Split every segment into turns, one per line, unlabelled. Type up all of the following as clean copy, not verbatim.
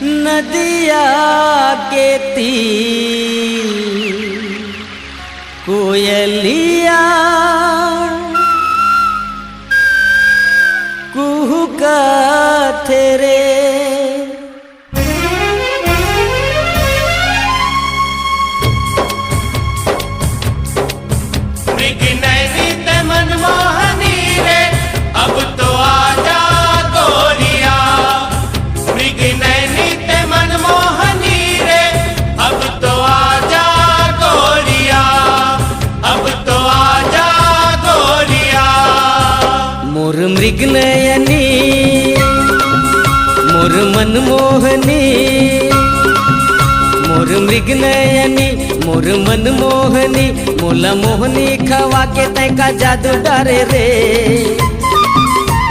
नदिया के तीर कोयलिया कुहुकत रे।
मृग नैनी ते मनमोहनी रे, अब तो आजा गोरिया। मृग नैनी ते मनमोहनी रे, अब तो आजा गोरिया। अब तो आजा गोरिया।
मोर मृग नयनी मोर मनमोहनी, मोर मृग नयनी मोर मनमोहनी, मोला मोहनी खवा के तैका जादू डरे रे।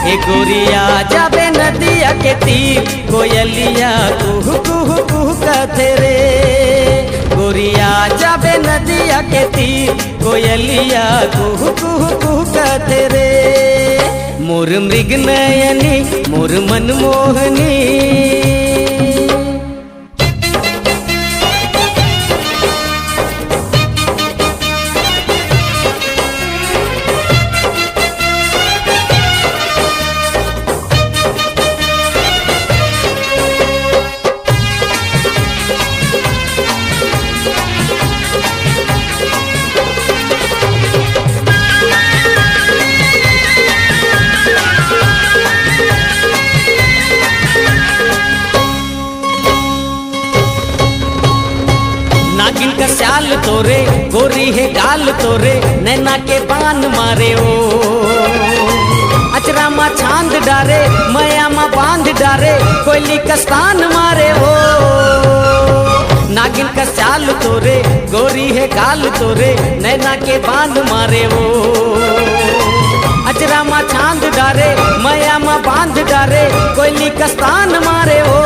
ए गोरिया जाबे नदिया के तीर कोयलिया कुहू कुहू कुहू कहते रे। गोरिया जाबे नदिया के तीर कोयलिया कुहू कुहू कुहू कहते रे। मोर मृग नयनी मोर मनमोहनी। नागिन का स्याल तोरे गोरी है गाल तोरे, नैना के बान मारे ओ। अचरा मा छांद डारे मया मा बांध डारे, कोयली का स्थान मारे ओ। नागिन का स्याल तोरे गोरी है गाल तोरे, नैना के बांध मारे ओ। अचरा मा छांद डारे मया मा बांध डारे, कोयली का स्थान मारे ओ।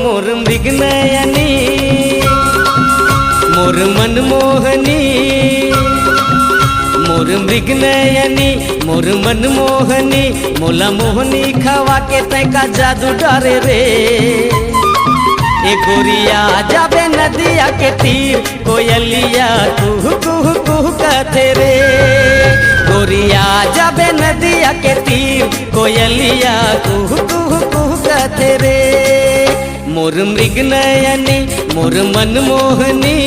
मोर मृग नयनी मोर मनमोहनी, मोर मृग नयनी मोर मनमोहनी, मोला मोहनी खवा के तैका जादू डरे रे। ए गोरिया जाबे नदिया के तीर कोयलिया कुहू कुहू कुहू कहते रे। गोरिया जाबे नदिया के तीर कोयलिया कुहू कुहू कुहू कहते रे। मोर मृग नयनी मोर मनमोहनी।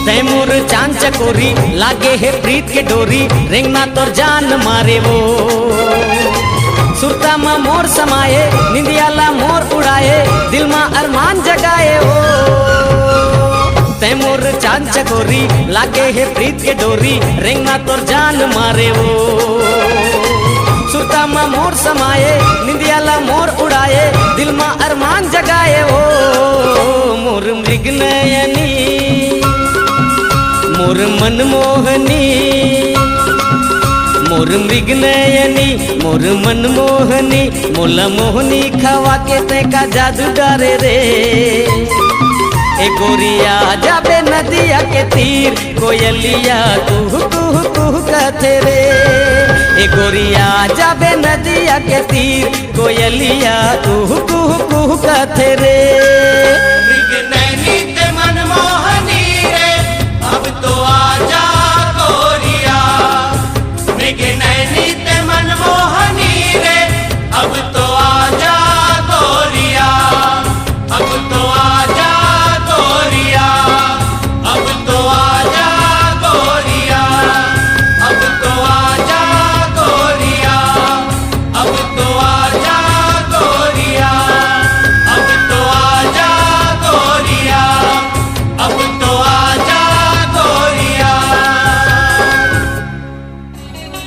तैमूर चांद चकोरी लागे है प्रीत के डोरी, रेंगना तोर जान मारे वो। सुरता मा मोर समाये निंदियाला मोर उड़ाए, दिल मा अरमान जगाए ओ। तैमूर चांद चकोरी लागे है प्रीत के डोरी, रेंगना तोर जान मारे वो। सुरता मा मोर समाये निंदियाला मोर उड़ाए, दिल मा अरमान जगाए ओ। मोर मृग नयनी मोर मनमोहनी, मोर मृग नयनी मोर मनमोहनी, मोला मोहनी खवा के तैका जादू डरे रे। ए गोरिया जाबे नदिया के तीर कोयलिया कुहू कुहू कुहू कहते रे। ए गोरिया जाबे नदिया के तीर कोयलिया कुहू कुहू कुहू कहते रे।